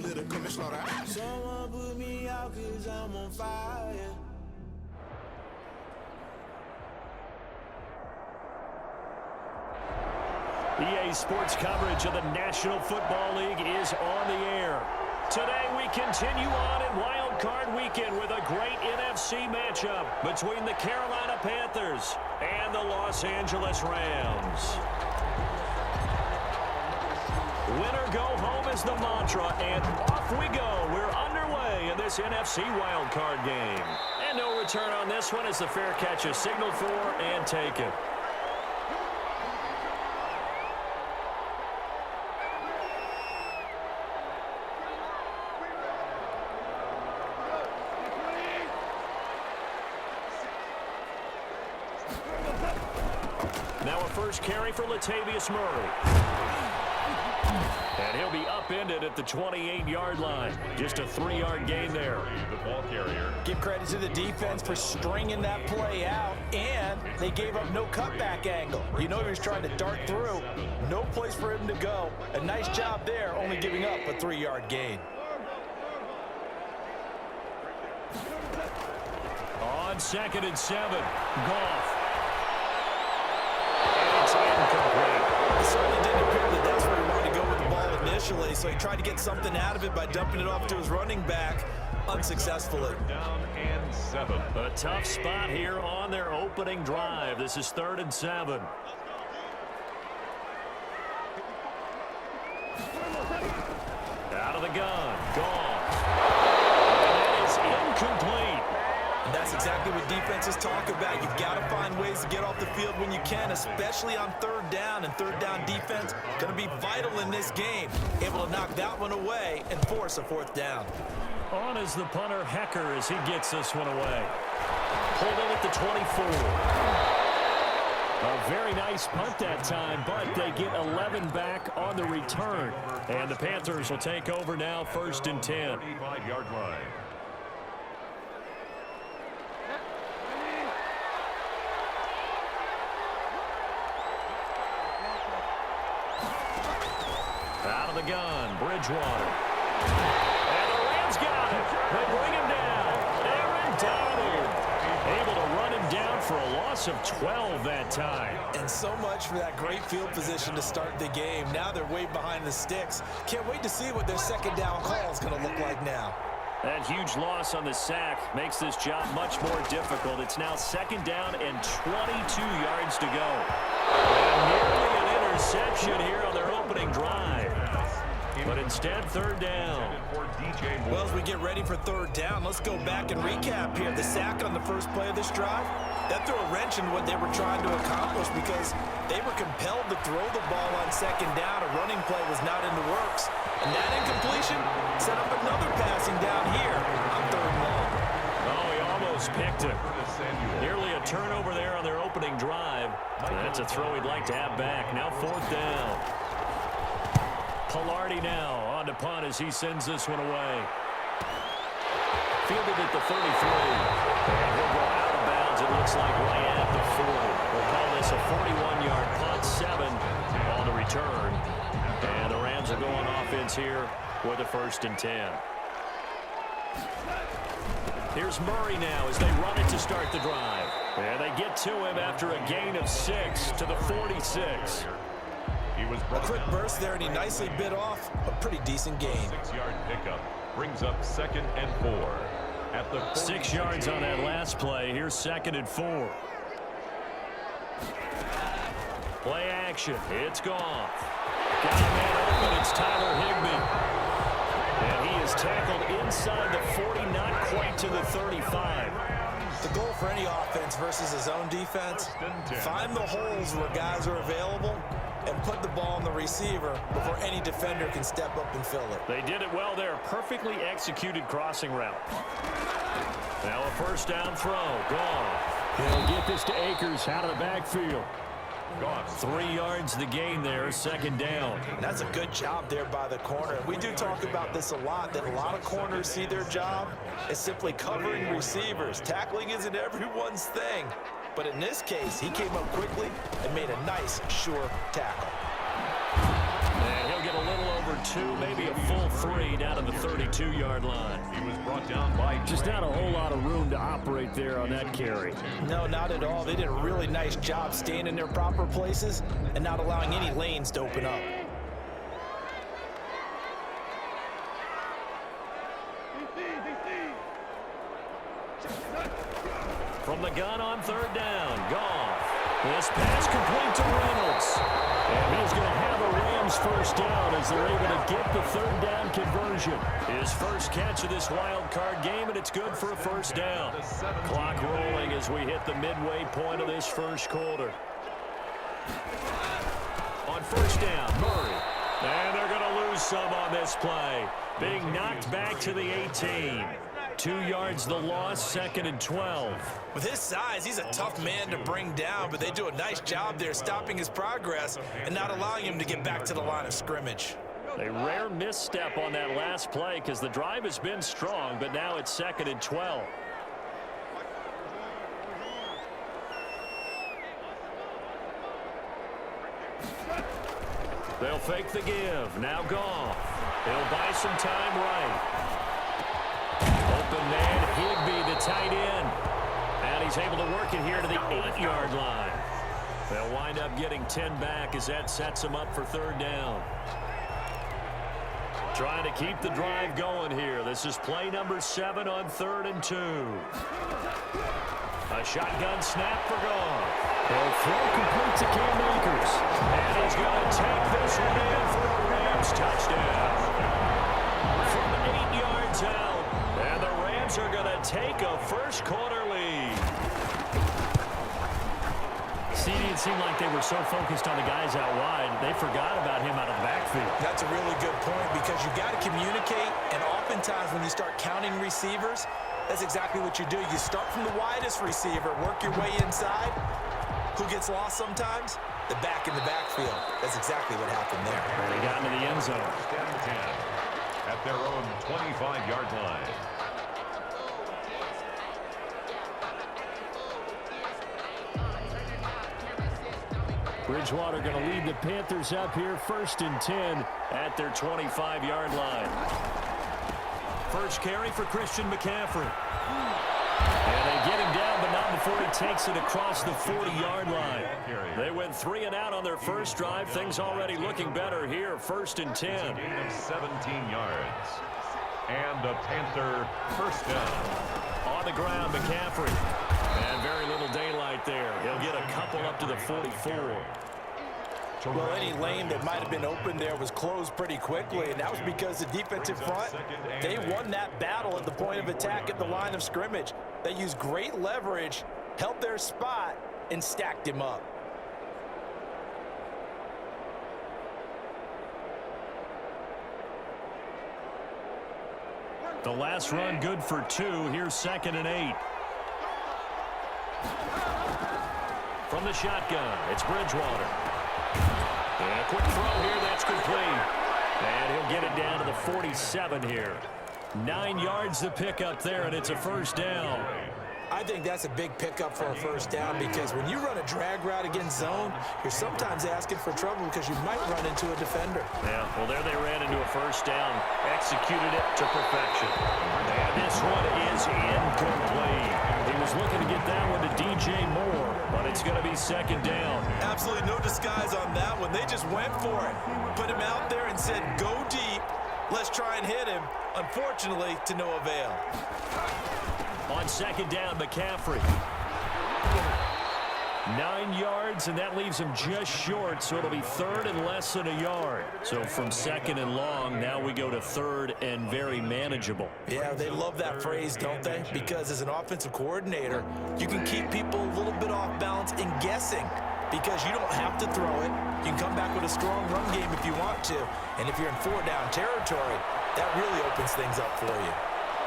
Someone put me out 'cause I'm on fire. EA Sports coverage of the National Football League is on the air. Today we continue on in Wildcard Weekend with a great NFC matchup between the Carolina Panthers and the Los Angeles Rams. Winner go home is the mantra, and off we go. We're underway in this NFC Wildcard game. And no return on this one as the fair catch is signaled for and taken. Now a first carry for Latavius Murray. And he'll be upended at the 28-yard line. Just a 3-yard gain there. The ball carrier. Give credit to the defense for stringing that play out, and they gave up no cutback angle. You know he was trying to dart through. No place for him to go. A nice job there, only giving up a 3-yard gain. On 2nd and 7, Goff. It's incomplete. It certainly didn't appear that that's where he wanted to go with the ball initially, so he tried to get something out of it by dumping it off to his running back unsuccessfully. Down and 7. A tough spot here on their opening drive. This is 3rd and 7. Out of the gun, Goff. And that is incomplete. And that's exactly what defenses talk about. You've got to find ways to get off the field when you can, especially on 3rd down. And 3rd down defense going to be vital in this game. Able to knock that one away and force a 4th down. On is the punter, Hecker, as he gets this one away. Pulled in at the 24. A very nice punt that time, but they get 11 back on the return. And the Panthers will take over now, 1st and 10. 25-yard line. Out of the gun, Bridgewater. And the Rams got it. They bring him down. Aaron Donald able to run him down for a loss of 12 that time. And so much for that great field position to start the game. Now they're way behind the sticks. Can't wait to see what their 2nd down call is going to look like now. That huge loss on the sack makes this job much more difficult. It's now 2nd down and 22 yards to go. And nearly an interception here on their opening drive. But instead, 3rd down. Well, as we get ready for 3rd down, let's go back and recap here. The sack on the first play of this drive, that threw a wrench in what they were trying to accomplish because they were compelled to throw the ball on 2nd down. A running play was not in the works. And that incompletion set up another passing down here on 3rd and long. Oh, he almost picked it. Nearly a turnover there on their opening drive. That's a throw he'd like to have back. Now 4th down. Pilardi now on to punt as he sends this one away. Fielded at the 33. And he'll go out of bounds, it looks like, right at the 40. We'll call this a 41-yard punt, 7 on the return. And the Rams will go on offense here with a 1st and 10. Here's Murray now as they run it to start the drive. And they get to him after a gain of 6 to the 46. A quick burst there, and he nicely bit off a pretty decent gain. 6-yard pickup brings up 2nd and 4. At the 6 yards on that last play. Here's 2nd and 4. Play action. It's Goff. Got a man open. It's Tyler Higbee. And he is tackled inside the 40, not quite to the 35. The goal for any offense versus his own defense, find the holes where guys are available and put the ball on the receiver before any defender can step up and fill it. They did it well there. Perfectly executed crossing route. Now a 1st down throw. Goff. He'll get this to Akers out of the backfield. Goff. 3 yards the gain there, 2nd down. And that's a good job there by the corner. We do talk about this a lot, that a lot of corners see their job as simply covering receivers. Tackling isn't everyone's thing. But in this case, he came up quickly and made a nice, sure tackle. And he'll get a little over 2, maybe a full 3 down to the 32-yard line. He was brought down by just not a whole lot of room to operate there on that carry. No, not at all. They did a really nice job staying in their proper places and not allowing any lanes to open up. From the gun on 3rd down, Goff. This pass complete to Reynolds. And he's going to have a Rams first down as they're able to get the 3rd down conversion. His first catch of this wild card game, and it's good for a first down. Clock rolling as we hit the midway point of this first quarter. On 1st down, Murray. And they're going to lose some on this play. Being knocked back to the 18. 2 yards the loss, 2nd and 12. With his size, he's a tough man to bring down, but they do a nice job there stopping his progress and not allowing him to get back to the line of scrimmage. A rare misstep on that last play because the drive has been strong, but now it's 2nd and 12. They'll fake the give. Now Goff. He'll buy some time right. Open man, Higbee, the tight end. And he's able to work it here to the 8-yard line. They'll wind up getting 10 back as that sets them up for 3rd down. Trying to keep the drive going here. This is play number 7 on 3rd and 2. A shotgun snap for Goff. He'll throw complete to Cam Akers. And he's going to take this one in for a Rams touchdown. From 8 yards out. And the Rams are going to take a first quarter lead. CD, it seemed like they were so focused on the guys out wide, they forgot about him out of the backfield. That's a really good point because you got to communicate, and oftentimes when you start counting receivers, that's exactly what you do. You start from the widest receiver, work your way inside. Who gets lost sometimes? The back in the backfield. That's exactly what happened there. They got into the end zone. 10 at their own 25-yard line. Bridgewater going to lead the Panthers up here, 1st and 10 at their 25-yard line. First carry for Christian McCaffrey. And they get him down, but not before he takes it across the 40-yard line. They went 3 and out on their first drive. Things already looking better here, 1st and 10. A gain of 17 yards. And a Panther first down. On the ground, McCaffrey. And very little daylight there. He'll get a couple up to the 44. Well, any lane that might have been open there was closed pretty quickly, and that was because the defensive front, they won that battle at the point of attack at the line of scrimmage. They used great leverage, held their spot, and stacked him up. The last run good for 2. Here's 2nd and 8. From the shotgun, it's Bridgewater. And a quick throw here, that's complete. And he'll get it down to the 47 here. 9 yards to pick up there, and it's a first down. I think that's a big pickup for a first down because when you run a drag route against zone, you're sometimes asking for trouble because you might run into a defender. Yeah, well, there they ran into a first down. Executed it to perfection. And this one is incomplete. He was looking to get that one to DJ Moore, but it's going to be 2nd down. Absolutely no disguise on that one. They just went for it. Put him out there and said, go deep. Let's try and hit him. Unfortunately, to no avail. On 2nd down, McCaffrey. 9 yards, and that leaves him just short, so it'll be 3rd and less than a yard. So from 2nd and long, now we go to 3rd and very manageable. Yeah, they love that phrase, don't they? Because as an offensive coordinator, you can keep people a little bit off balance and guessing because you don't have to throw it. You can come back with a strong run game if you want to. And if you're in 4-down territory, that really opens things up for you.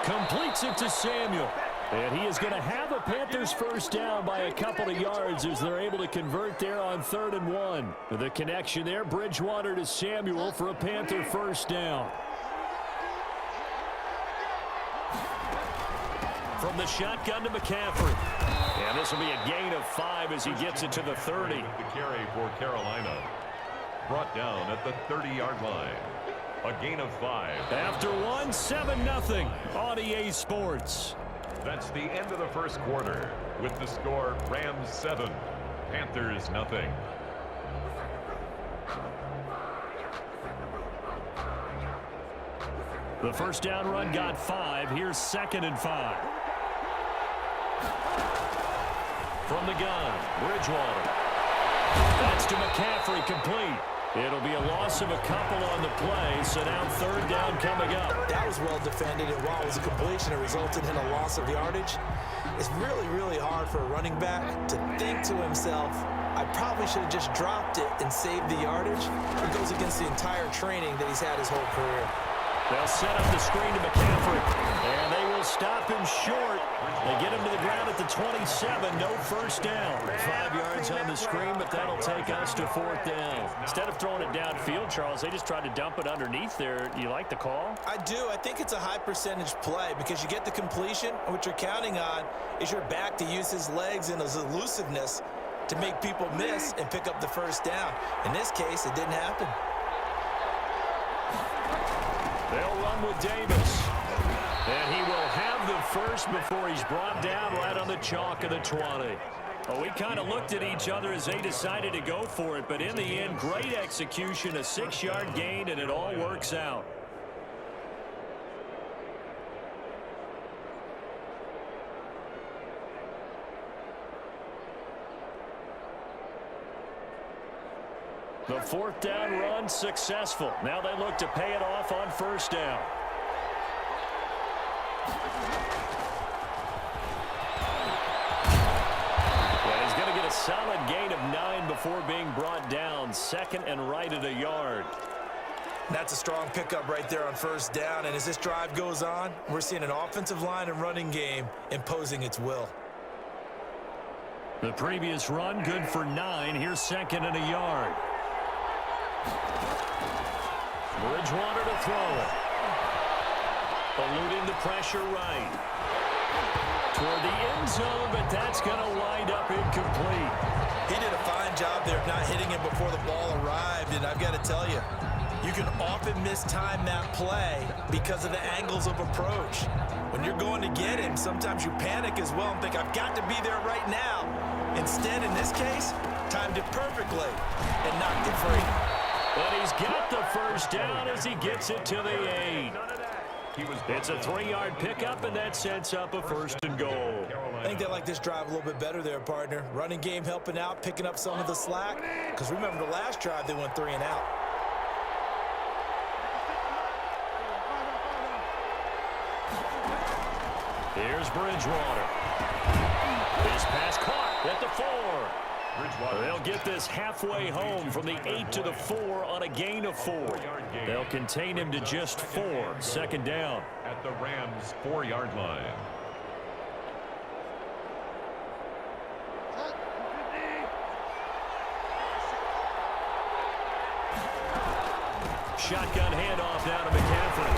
Completes it to Samuel. And he is going to have a Panthers first down by a couple of yards as they're able to convert there on 3rd and 1. The connection there, Bridgewater to Samuel for a Panther first down. From the shotgun to McCaffrey. And this will be a gain of 5 as he gets it to the 30. The carry for Carolina. Brought down at the 30-yard line. A gain of 5. After one, 7-0 on EA Sports. That's the end of the first quarter. With the score, Rams 7, Panthers 0. The first down run got 5. Here's 2nd and 5. From the gun, Bridgewater. That's to McCaffrey, complete. It'll be a loss of a couple on the play, so now 3rd down coming up. That was well defended, and while it was a completion, it resulted in a loss of yardage. It's really, really hard for a running back to think to himself, I probably should have just dropped it and saved the yardage. It goes against the entire training that he's had his whole career. They'll set up the screen to McCaffrey, and they will stop him short. They get him to the ground at the 27, no first down. 5 yards on the screen, but that'll take us to 4th down. Instead of throwing it downfield, Charles, they just tried to dump it underneath there. You like the call? I do. I think it's a high percentage play because you get the completion, and what you're counting on is your back to use his legs and his elusiveness to make people miss and pick up the first down. In this case, it didn't happen. They'll run with Davis. And he will have the first before he's brought down right on the chalk of the 20. Well, we kind of looked at each other as they decided to go for it, but in the end, great execution, a 6-yard gain, and it all works out. The 4th down run successful. Now they look to pay it off on 1st down. Yeah, he's going to get a solid gain of 9 before being brought down. 2nd and right at a yard. That's a strong pickup right there on 1st down. And as this drive goes on, we're seeing an offensive line and running game imposing its will. The previous run good for 9. Here's 2nd and a yard. Bridgewater to throw it. Eluding the pressure right. Toward the end zone, but that's going to wind up incomplete. He did a fine job there of not hitting him before the ball arrived, and I've got to tell you, you can often mistime that play because of the angles of approach. When you're going to get him, sometimes you panic as well and think, I've got to be there right now. Instead, in this case, timed it perfectly and knocked it free. But he's got the first down as he gets it to the 8. It's a 3-yard pickup, and that sets up a 1st and goal. I think they like this drive a little bit better there, partner. Running game helping out, picking up some of the slack. Because remember the last drive, they went 3 and out. Here's Bridgewater. His pass caught at the 4. They'll get this halfway home from the 8 to the 4 on a gain of 4. They'll contain him to just 4. 2nd down. At the Rams' 4-yard line. Shotgun handoff down to McCaffrey.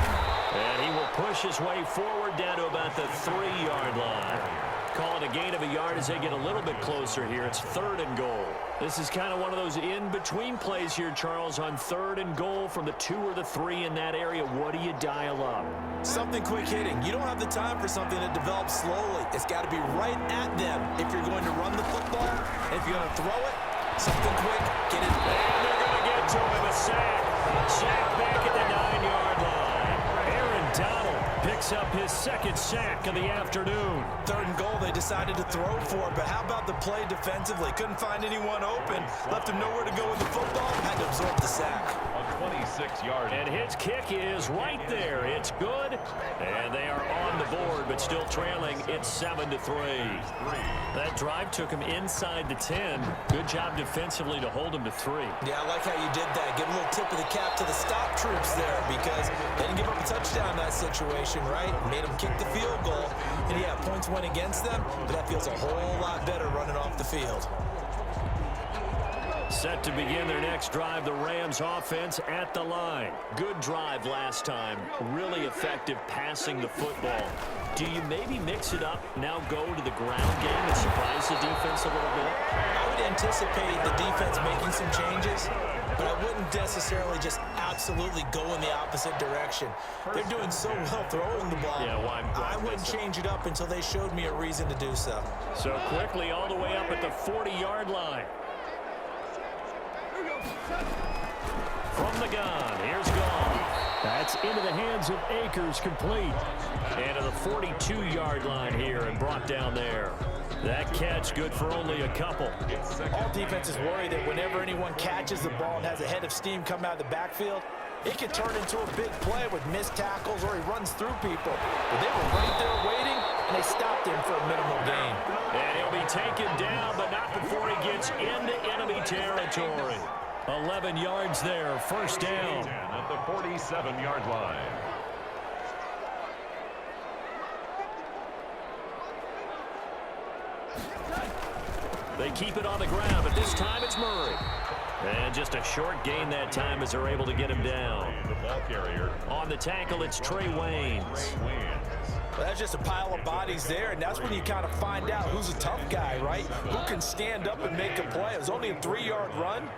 And he will push his way forward down to about the 3-yard line. Call it a gain of a yard as they get a little bit closer here. It's 3rd and goal. This is kind of one of those in-between plays here, Charles, on 3rd and goal from the 2 or the 3 in that area. What do you dial up? Something quick hitting. You don't have the time for something that develops slowly. It's got to be right at them if you're going to run the football. And if you're going to throw it, something quick, get it. And they're going to get to him, a sack. Sack back at the 9-yard line. Aaron Donald picks up his 2nd sack of the afternoon. 3rd and goal, they decided to throw for it, but how about the play defensively? Couldn't find anyone open, left him nowhere to go with the football, had to absorb the sack. A 26-yard. And his kick is right there. It's good, and they are on the board, but still trailing. It's 7-3. That drive took him inside the 10. Good job defensively to hold him to 3. Yeah, I like how you did that. Give a little tip of the cap to the stop troops there because they didn't give up a touchdown in that situation, right? Made them kick the field goal. And yeah, points went against them, but that feels a whole lot better running off the field. Set to begin their next drive, the Rams offense at the line. Good drive last time. Really effective passing the football. Do you maybe mix it up, now go to the ground game and surprise the defense a little bit? I would anticipate the defense making some changes, but I wouldn't necessarily just absolutely go in the opposite direction. They're doing so well throwing the ball. Yeah, why I wouldn't change it up until they showed me a reason to do so. So quickly all the way up at the 40-yard line. From the gun, here's Gone. That's into the hands of Akers, complete. And to the 42-yard line here and brought down there. That catch good for only a couple. All defenses worry that whenever anyone catches the ball and has a head of steam come out of the backfield, it can turn into a big play with missed tackles or he runs through people. But they were right there waiting, and they stopped him for a minimal gain. And he'll be taken down, but not before he gets into enemy territory. 11 yards there, first down. At the 47-yard line. They keep it on the ground, but this time it's Murray. And just a short gain that time as they're able to get him down. The ball carrier. On the tackle, it's Trey Waynes. Well, that's just a pile of bodies there, and that's when you kind of find out who's a tough guy, right? Who can stand up and make a play. It was only a 3-yard run,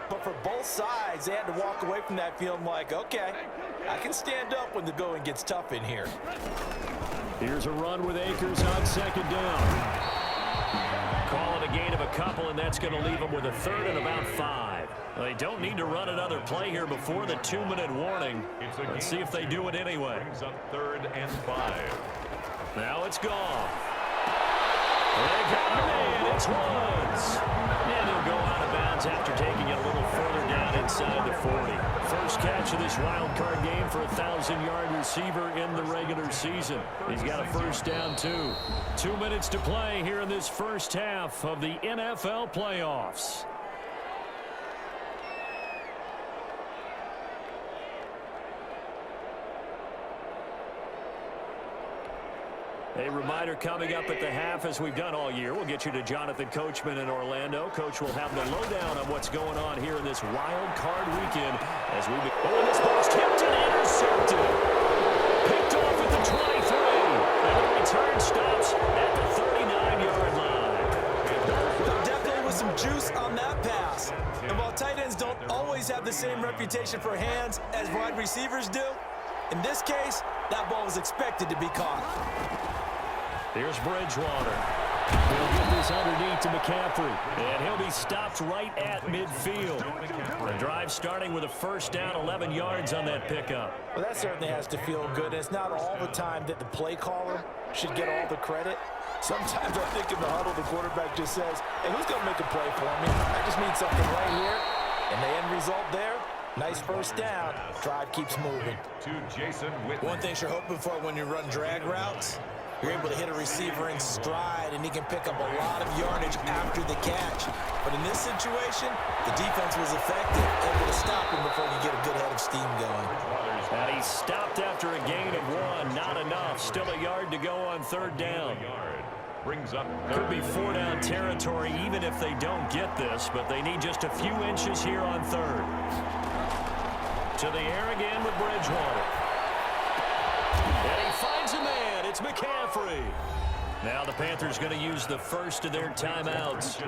but for both sides, they had to walk away from that feeling like, okay, I can stand up when the going gets tough in here. Here's a run with Akers on second down. Call it a gain of a couple, and that's going to leave them with a third and about 5. They don't need to run another play here before the 2-minute warning. Let's see if they do it anyway. Brings up 3rd and 5. Now it's gone. They got a man. It's Woods. And he'll go out of bounds after taking it a little further down inside the 40. First catch of this wild card game for a 1,000-yard receiver in the regular season. He's got a first down, too. 2 minutes to play here in this first half of the NFL playoffs. A reminder coming up at the half, as we've done all year. We'll get you to Jonathan Coachman in Orlando. Coach will have the lowdown on what's going on here in this wild card weekend as we begin. This ball's tipped and intercepted. Picked off at the 23. And the return stops at the 39-yard line. There definitely was some juice on that pass. And while tight ends don't always have the same reputation for hands as wide receivers do, in this case, that ball was expected to be caught. Here's Bridgewater. He'll get this underneath to McCaffrey. And he'll be stopped right at midfield. The drive starting with a first down, 11 yards on that pickup. Well, that certainly has to feel good. It's not all the time that the play caller should get all the credit. Sometimes I think in the huddle, the quarterback just says, hey, who's going to make a play for me? I just need something right here. And the end result there, nice first down. Drive keeps moving. To Jason Witten. One thing you're hoping for when you run drag routes, you're able to hit a receiver in stride, and he can pick up a lot of yardage after the catch. But in this situation, the defense was effective, able to stop him before he get a good head of steam going. And he stopped after a gain of 1. Not enough. Still a yard to go on third down. Brings up Could be 4-down territory even if they don't get this, but they need just a few inches here on third. To the air again with Bridgewater. And he finds a man. It's McCaffrey. Now the Panthers going to use the first of their timeouts,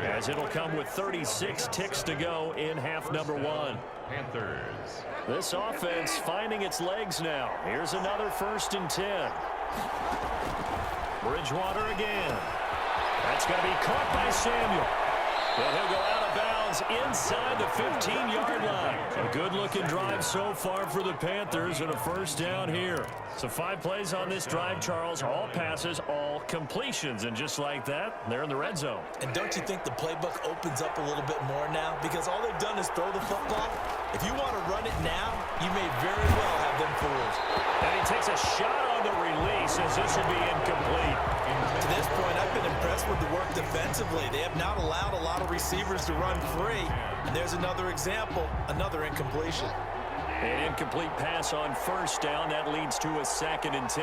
as it'll come with 36 ticks to go in half number 1. Panthers. This offense finding its legs now. Here's another 1st and 10. Bridgewater again. That's going to be caught by Samuel. And he'll go out of bounds inside the 15-yard line. A good-looking drive so far for the Panthers and a first down here. So 5 plays on this drive, Charles. All passes, all completions. And just like that, they're in the red zone. And don't you think the playbook opens up a little bit more now? Because all they've done is throw the football. If you want to run it now, you may very well have them fooled. And he takes a shot on the release as this will be incomplete. To this point, I've been impressed with the work defensively. They have not allowed a lot of receivers to run free. And there's another example, another incompletion. An incomplete pass on first down. That leads to a 2nd and 10.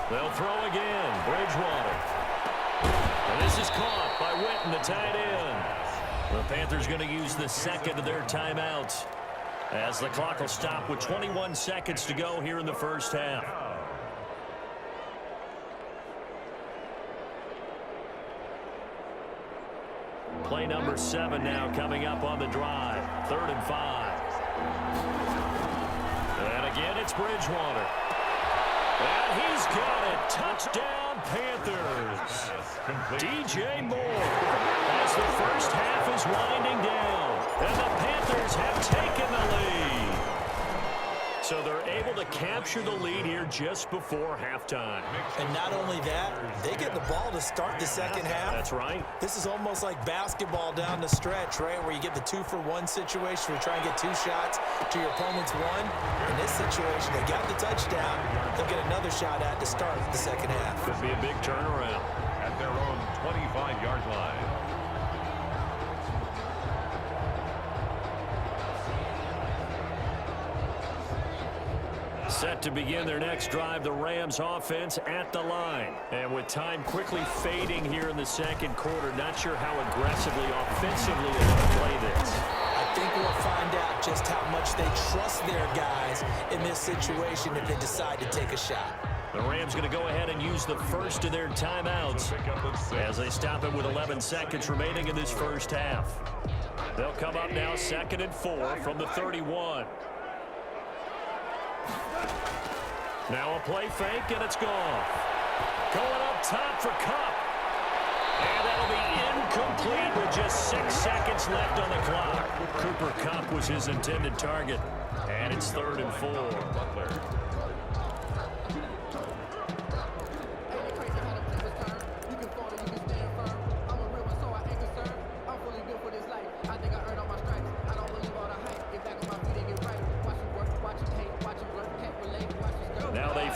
They'll throw again. Bridgewater. And this is caught by Witten, the tight end. The Panthers going to use the second of their timeouts as the clock will stop with 21 seconds to go here in the first half. Play number 7 now coming up on the drive. 3rd and 5. And again, it's Bridgewater. And he's got it. Touchdown, Panthers. DJ Moore as the first half is winding down. And the Panthers have taken the lead. So they're able to capture the lead here just before halftime. And not only that, they get the ball to start the second half. That's right. This is almost like basketball down the stretch, right, where you get the 2-for-1 situation where you try and get 2 shots to your opponent's 1. In this situation, they got the touchdown. They'll get another shot at to start the second half. Could be a big turnaround. At their own 25-yard line. Set to begin their next drive, the Rams offense at the line. And with time quickly fading here in the second quarter, not sure how aggressively, offensively they're going to play this. I think we'll find out just how much they trust their guys in this situation if they decide to take a shot. The Rams going to go ahead and use the first of their timeouts as they stop it with 11 seconds remaining in this first half. They'll come up now 2nd and 4 from the 31. Now a play fake, and it's gone. Going up top for Kupp. And that'll be incomplete with just 6 seconds left on the clock. Cooper Kupp was his intended target. And it's 3rd and 4.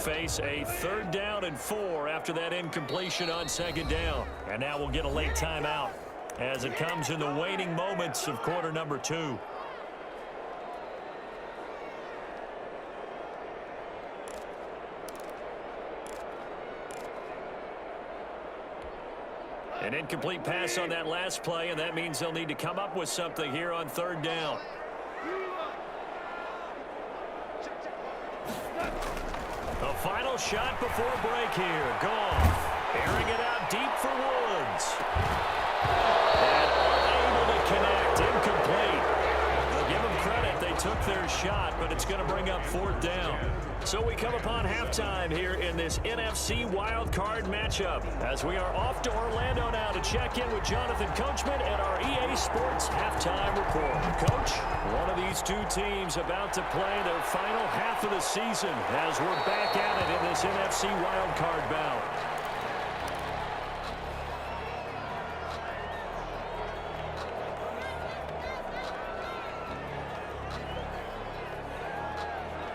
Face a 3rd down and 4 after that incompletion on 2nd down. And now we'll get a late timeout as it comes in the waning moments of quarter number 2. An incomplete pass on that last play, and that means they'll need to come up with something here on 3rd down. A final shot before break here. Goff airing it out deep for Woods. And unable to connect. Incomplete. They'll give them credit. They took their shot, but it's going to bring up 4th down. So we come upon halftime here in this NFC Wildcard matchup as we are off to Orlando now to check in with Jonathan Coachman and our EA Sports halftime report. Coach, one of these 2 teams about to play their final half of the season as we're back at it in this NFC Wildcard bout.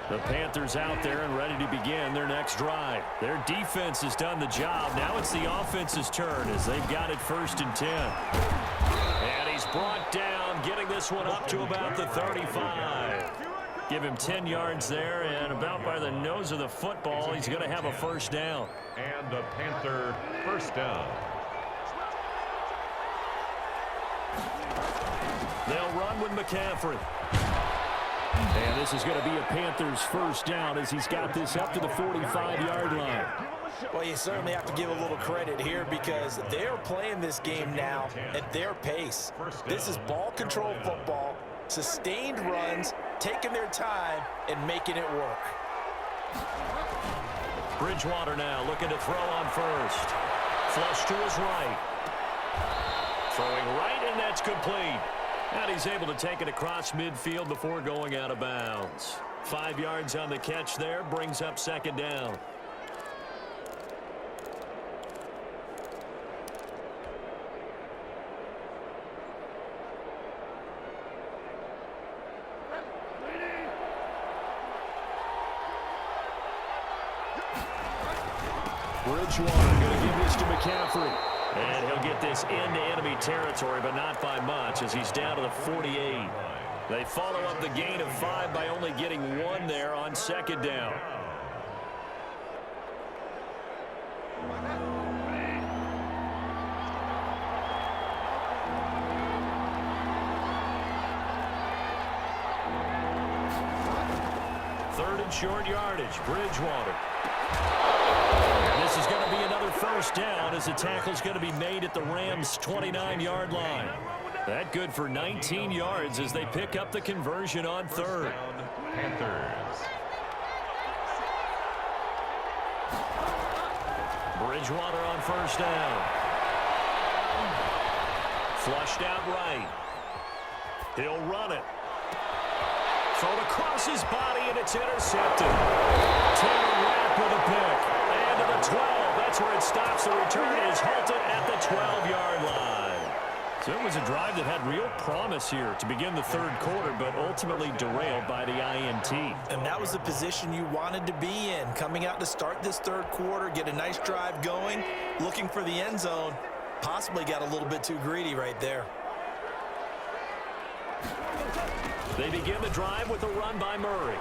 The Panthers out there and ready to begin their next drive. Their defense has done the job. Now it's the offense's turn as they've got it 1st and 10. And he's brought down, getting this one up to about the 35. Give him 10 yards there, and about by the nose of the football, he's going to have a 1st down. And the Panther 1st down. They'll run with McCaffrey. And this is going to be a Panthers 1st down as he's got this up to the 45-yard line. Well, you certainly have to give a little credit here because they're playing this game now at their pace. This is ball control football, sustained runs, taking their time, and making it work. Bridgewater now looking to throw on 1st. Flush to his right. Throwing right, and that's complete. And he's able to take it across midfield before going out of bounds. 5 yards on the catch there, brings up 2nd down. Bridgewater going to give this to McCaffrey. And he'll get this into enemy territory, but not by much as he's down to the 48. They follow up the gain of 5 by only getting 1 there on 2nd down. short yardage. Bridgewater. And this is going to be another first down as the tackle's going to be made at the Rams' 29-yard line. That good for 19 yards as they pick up the conversion on third. Panthers. Bridgewater on first down. Flushed out right. He'll run it. Thrown across his body, and it's intercepted. Taylor Rapp with a pick. And to the 12. That's where it stops. The return is halted at the 12-yard line. So it was a drive that had real promise here to begin the third quarter, but ultimately derailed by the INT. And that was the position you wanted to be in. Coming out to start this third quarter, get a nice drive going, looking for the end zone. Possibly got a little bit too greedy right there. They begin the drive with a run by Murray.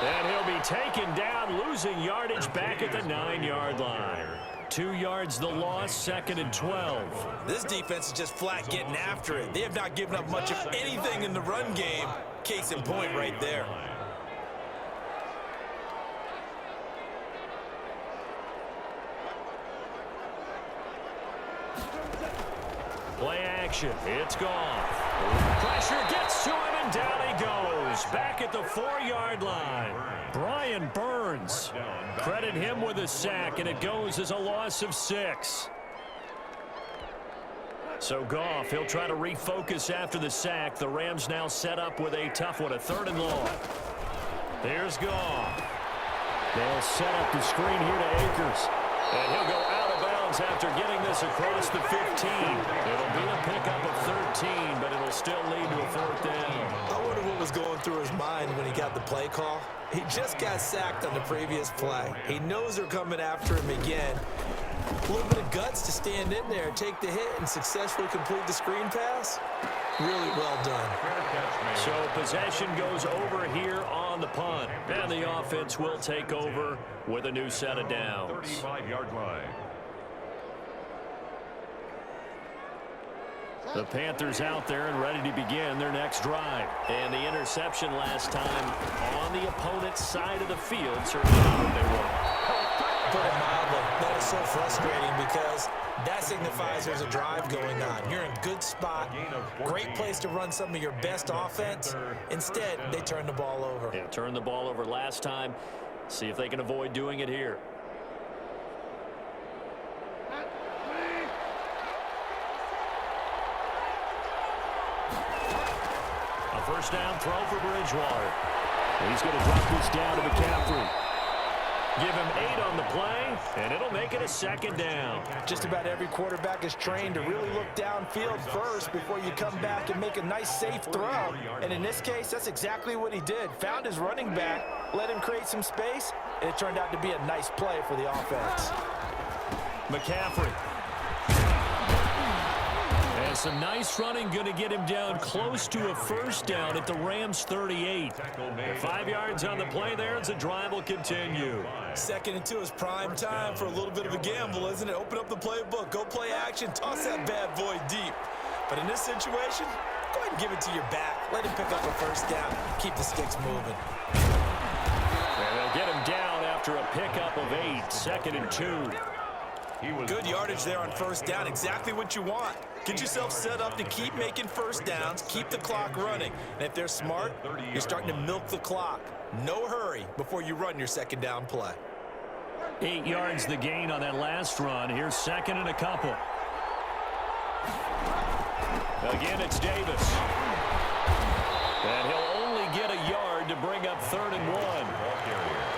And he'll be taken down, losing yardage back at the 9-yard line. 2 yards the loss, 2nd and 12. This defense is just flat getting after it. They have not given up much of anything in the run game. Case in point right there. Play action. It's gone. Pressure gets to him, and down he goes. Back at the 4-yard line. Brian Burns. Credit him with a sack, and it goes as a loss of 6. So Goff, he'll try to refocus after the sack. The Rams now set up with a tough one, a 3rd and long. There's Goff. They'll set up the screen here to Akers. And he'll go out of bounds after getting this across the 15. It'll be a pickup of 13, but it'll still lead to a 4th down. I wonder what was going through his mind when he got the play call. He just got sacked on the previous play. He knows they're coming after him again. A little bit of guts to stand in there, take the hit, and successfully complete the screen pass. Really well done. So possession goes over here on the punt. And the offense will take over with a new set of downs. 35-yard line. The Panthers out there and ready to begin their next drive. And the interception last time on the opponent's side of the field certainly not what they want. Put it mildly, that is so frustrating because that signifies there's a drive going on. You're in a good spot, great place to run some of your best offense. Instead, they turn the ball over. Yeah, turned the ball over last time. See if they can avoid doing it here. A first down throw for Bridgewater. He's going to drop this down to McCaffrey. Give him 8 on the play, and it'll make it a 2nd down. Just about every quarterback is trained to really look downfield first before you come back and make a nice, safe throw. And in this case, that's exactly what he did. Found his running back, let him create some space, and it turned out to be a nice play for the offense. McCaffrey. And some nice running, going to get him down close to a first down at the Rams' 38. 5 yards on the play there as the drive will continue. 2nd and 2 is prime time for a little bit of a gamble, isn't it? Open up the playbook, go play action, toss that bad boy deep. But in this situation, go ahead and give it to your back. Let him pick up a first down. Keep the sticks moving. And they'll get him down after a pickup of 8. 2nd and 2. Good yardage there on first down. Exactly what you want. Get yourself set up to keep making first downs, keep the clock running. And if they're smart, you're starting to milk the clock. No hurry before you run your 2nd down play. 8 yards the gain on that last run. Here's 2nd and a couple. Again, it's Davis. And he'll only get a yard to bring up 3rd and 1.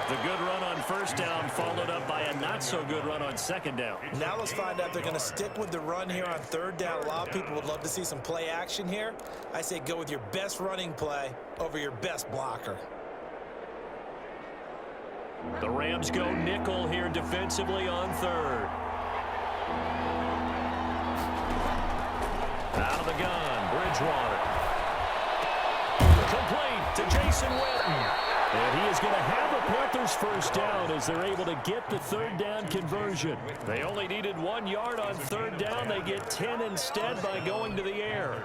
The good run on first down followed up by a not-so-good run on 2nd down. Now let's find out if they're going to stick with the run here on 3rd down. A lot of people would love to see some play action here. I say go with your best running play over your best blocker. The Rams go nickel here defensively on 3rd. Out of the gun, Bridgewater. Complete to Jason Witten. And he is going to have a Panthers first down as they're able to get the 3rd down conversion. They only needed 1 yard on 3rd down. They get 10 instead by going to the air.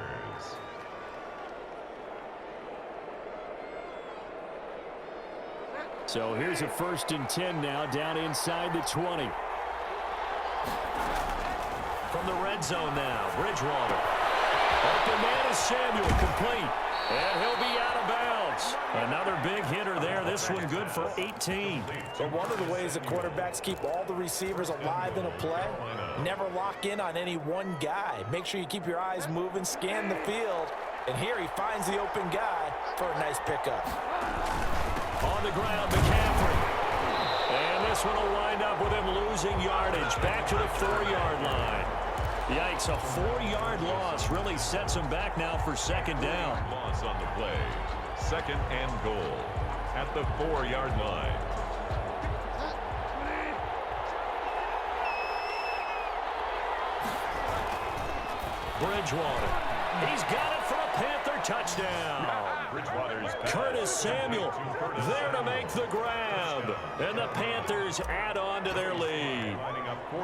So here's a 1st and 10 now, down inside the 20. From the red zone now, Bridgewater. Open man is Samuel, complete. And he'll be out of bounds. Another big hitter there. This one good for 18. But one of the ways that quarterbacks keep all the receivers alive in a play, never lock in on any one guy. Make sure you keep your eyes moving, scan the field. And here he finds the open guy for a nice pickup. On the ground, McCaffrey. And this one will wind up with him losing yardage. Back to the 4-yard line. Yikes, a 4-yard loss really sets him back now for 2nd down. Loss on the play. 2nd and goal at the 4-yard line. Bridgewater. He's got it for a Panther touchdown. Curtis Samuel there to make the grab. And the Panthers add on to their lead.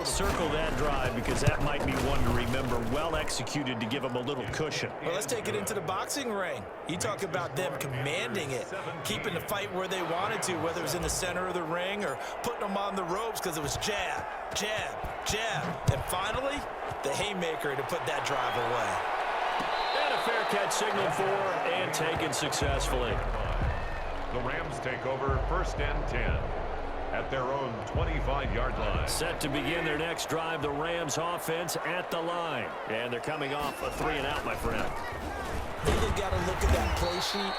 Circle that drive because that might be one to remember. Well executed to give them a little cushion. Well, let's take it into the boxing ring. You talk about them commanding it, keeping the fight where they wanted to, whether it was in the center of the ring or putting them on the ropes because it was jab, jab, jab. And finally, the haymaker to put that drive away. And a fair catch signaled for and taken successfully. The Rams take over 1st and 10 at their own 25-yard line. Set to begin their next drive, the Rams offense at the line. And they're coming off a 3-and-out, my friend. They've got to look at that play sheet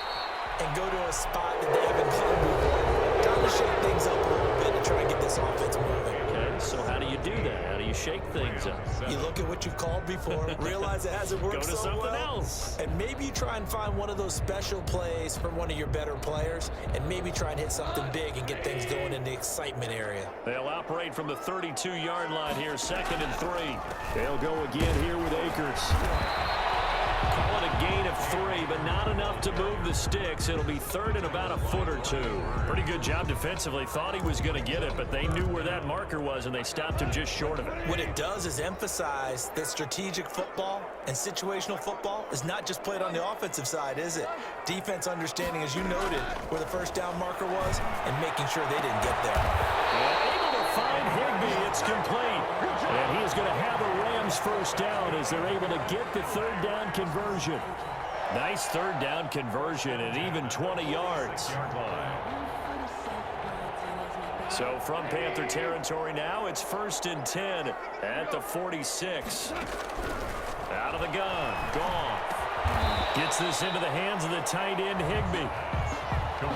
and go to a spot that they haven't done before. Time to shake things up a little bit to try and get this offense moving. Okay, so how do you do that? How do you shake things up? You look at what you've called before, realize it hasn't worked Go to so something well, else. and maybe you try and find one of those special plays from one of your better players, and maybe try and hit something big and get things going in the excitement area. They'll operate from the 32-yard line here, 2nd and 3. They'll go again here with Akers. Call it a gain of 3, but not enough to move the sticks. It'll be 3rd and about a foot or 2. Pretty good job defensively. Thought he was going to get it, but they knew where that marker was, and they stopped him just short of it. What it does is emphasize that strategic football and situational football is not just played on the offensive side, is it? Defense understanding, as you noted, where the 1st down marker was and making sure they didn't get there. Able to find Higbee. It's complete. And he is going to have a Rams 1st down as they're able to get the 3rd down conversion. Nice 3rd down conversion at even 20 yards. So from Panther territory now, it's 1st and 10 at the 46. Out of the gun. Goff gets this into the hands of the tight end, Higbee.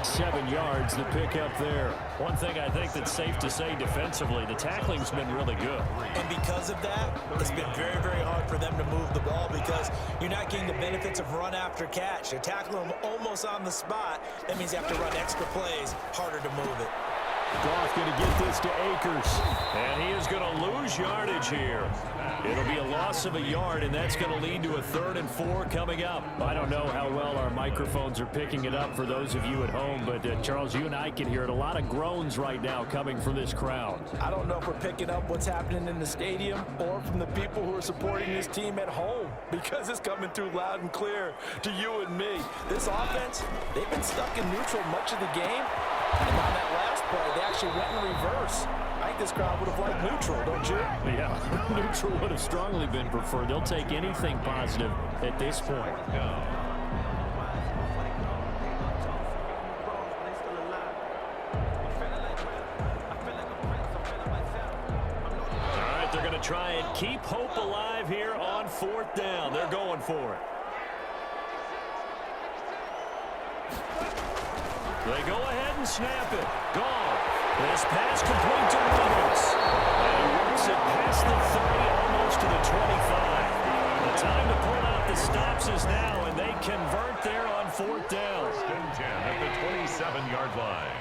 7 yards, the pickup there. One thing I think that's safe to say defensively, the tackling's been really good. And because of that, it's been very, very hard for them to move the ball because you're not getting the benefits of run after catch. They're tackling them almost on the spot. That means you have to run extra plays, harder to move it. Goff going to get this to Akers. And he is going to lose yardage here. It'll be a loss of a yard, and that's going to lead to a 3rd and 4 coming up. I don't know how well our microphones are picking it up for those of you at home, but Charles, you and I can hear it. A lot of groans right now coming from this crowd. I don't know if we're picking up what's happening in the stadium or from the people who are supporting this team at home because it's coming through loud and clear to you and me. This offense, they've been stuck in neutral much of the game. And on that last play, they actually went in reverse. I think this crowd would have liked neutral, don't you? Yeah, neutral would have strongly been preferred. They'll take anything positive at this point. Yeah. All right, they're going to try and keep hope alive here on 4th down. They're going for it. They go ahead and snap it. Gone. This pass complete to Reynolds. And he works it past the 30, almost to the 25. The time to pull out the stops is now, and they convert there on 4th down. 10 at the 27-yard line.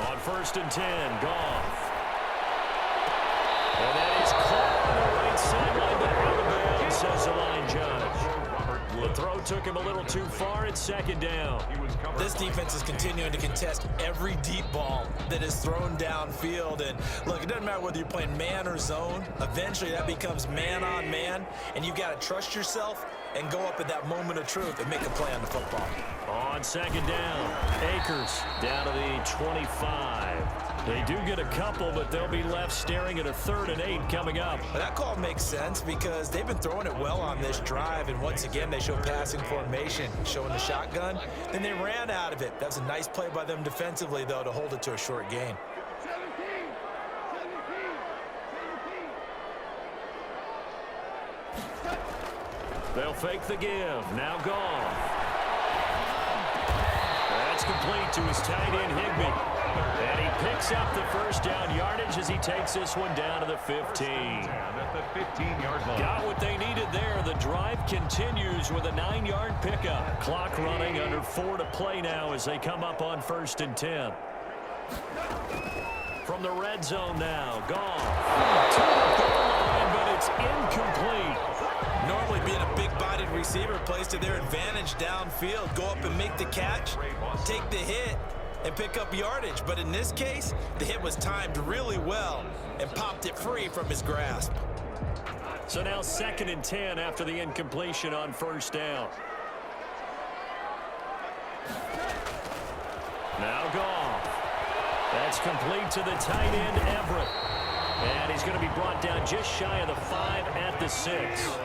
On 1st and 10, Goff. And that is caught on the right sideline, but out of bounds, says the line judge. The throw took him a little too far. It's 2nd down. This defense is continuing to contest every deep ball that is thrown downfield. And look, it doesn't matter whether you're playing man or zone. Eventually, that becomes man on man. And you've got to trust yourself and go up at that moment of truth and make a play on the football. On second down, Akers down to the 25. They do get a couple, but they'll be left staring at a 3rd and 8 coming up. Well, that call makes sense because they've been throwing it well on this drive, and once again they show passing formation, showing the shotgun. Then they ran out of it. That was a nice play by them defensively, though, to hold it to a short gain. They'll fake the give. Now gone. That's complete to his tight end, Higbee. And he picks up the first down yardage as he takes this one down to the 15. At the 15-yard line. Got what they needed there. The drive continues with a 9-yard pickup. Clock running under 4 to play now as they come up on 1st and 10. From the red zone now. Gone. To the goal line, but it's incomplete. Normally being a big-bodied receiver plays to their advantage downfield. Go up and make the catch, take the hit, and pick up yardage. But in this case, the hit was timed really well and popped it free from his grasp. So now 2nd and 10 after the incompletion on 1st down. Now gone. That's complete to the tight end, Everett. And he's going to be brought down just shy of the 5 at the 6.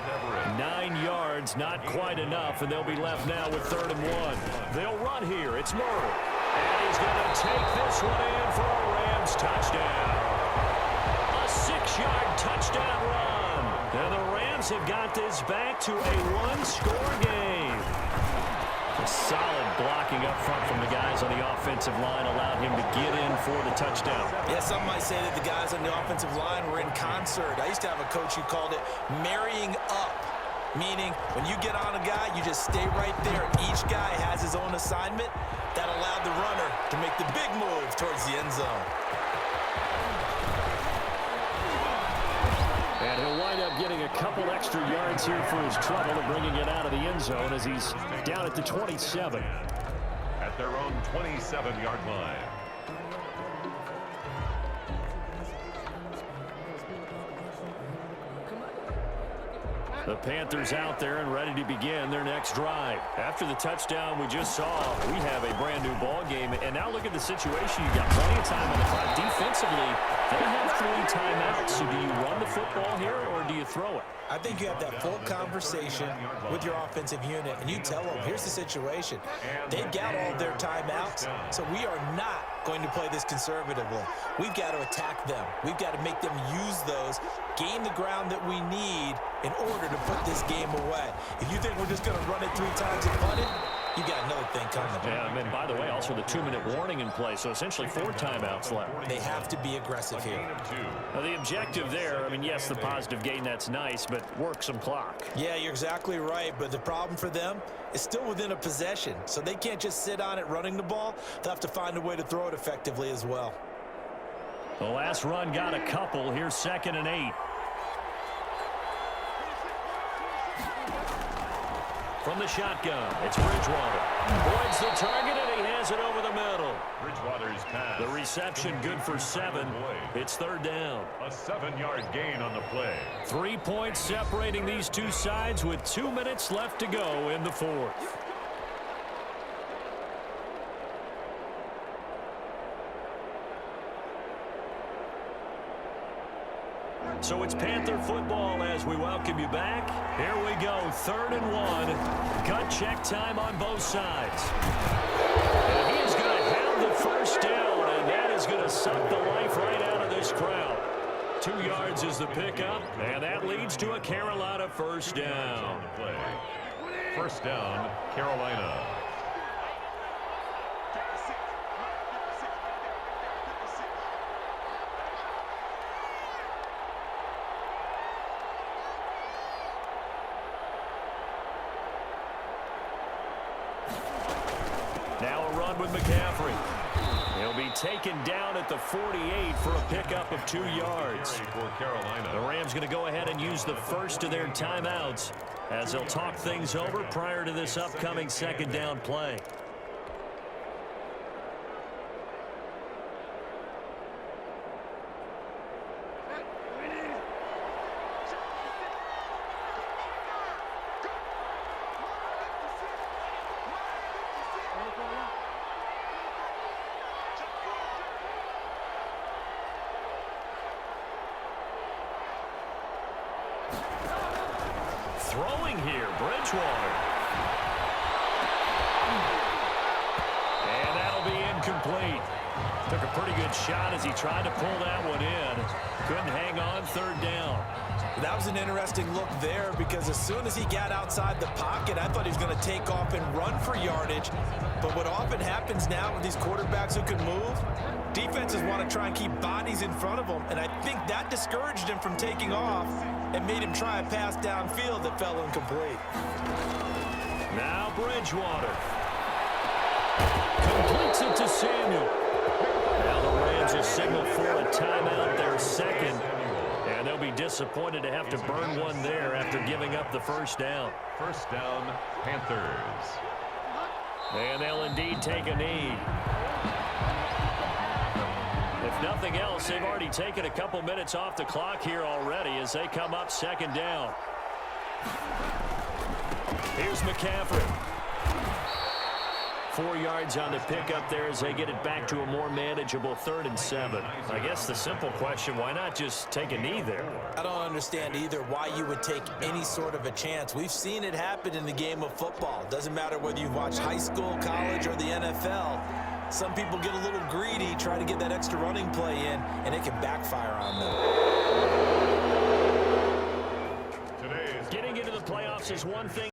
9 yards, not quite enough, and they'll be left now with 3rd and 1. They'll run here. It's Murray. And he's going to take this one in for a Rams touchdown. A 6-yard touchdown run. And the Rams have got this back to a 1-score game. A solid blocking up front from the guys on the offensive line allowed him to get in for the touchdown. Yeah, some might say that the guys on the offensive line were in concert. I used to have a coach who called it marrying up, meaning when you get on a guy, you just stay right there. Each guy has his own assignment. That allowed the runner to make the big move towards the end zone. And he'll wind up getting a couple extra yards here for his trouble and bringing it out of the end zone as he's down at the 27. At their own 27-yard line. The Panthers out there and ready to begin their next drive. After the touchdown we just saw, we have a brand new ball game. And now look at the situation. You've got plenty of time on the clock. Defensively, they have 3 timeouts. So do you run the football here or do you throw it? I think you have that full conversation with your offensive unit, and you tell them, here's the situation. They've got all their timeouts, so we are not going to play this conservatively. We've got to attack them. We've got to make them use those, gain the ground that we need in order to put this game away. If you think we're just going to run it 3 times and punt it, you got another thing coming. Yeah, and by the way, also the 2-minute warning in play, so essentially 4 timeouts left. They have to be aggressive here. Now, the objective there, I mean, yes, the positive gain, that's nice, but work some clock. Yeah, you're exactly right, but the problem for them is still within a possession, so they can't just sit on it running the ball. They'll have to find a way to throw it effectively as well. The last run got a couple. Here's 2nd and 8. From the shotgun, it's Bridgewater. Avoids the target, and he has it over the middle. Bridgewater's pass. The reception good for 7. It's 3rd down. A 7-yard gain on the play. 3 points separating these two sides with 2 minutes left to go in the 4th. So it's Panther football as we welcome you back. Here we go, 3rd and 1. Gut check time on both sides. And he is going to have the first down, and that is going to suck the life right out of this crowd. 2 yards is the pickup, and that leads to a Carolina first down. First down, Carolina. Now a run with McCaffrey. He'll be taken down at the 48 for a pickup of 2 yards. For Carolina. The Rams going to go ahead and use the first of their timeouts as they'll talk things over prior to this upcoming 2nd down play. throwing here, Bridgewater. And that'll be incomplete. Took a pretty good shot as he tried to pull that one in. Couldn't hang on, third down. That was an interesting look there because as soon as he got outside the pocket, I thought he was going to take off and run for yardage. But what often happens now with these quarterbacks who can move, defenses want to try and keep bodies in front of them, and I think that discouraged him from taking off and made him try a pass downfield that fell incomplete. Now Bridgewater completes it to Samuel. Now the Rams will signal for a timeout, their second. And they'll be disappointed to have to burn one there after giving up the first down. First down, Panthers. And they'll indeed take a knee. If nothing else, they've already taken a couple minutes off the clock here already as they come up second down. Here's McCaffrey. 4 yards on the pickup there as they get it back to a more manageable 3rd and 7. I guess the simple question, why not just take a knee there? I don't understand either why you would take any sort of a chance. We've seen it happen in the game of football. Doesn't matter whether you've watched high school, college, or the NFL. Some people get a little greedy, try to get that extra running play in, and it can backfire on them. Getting into the playoffs is one thing.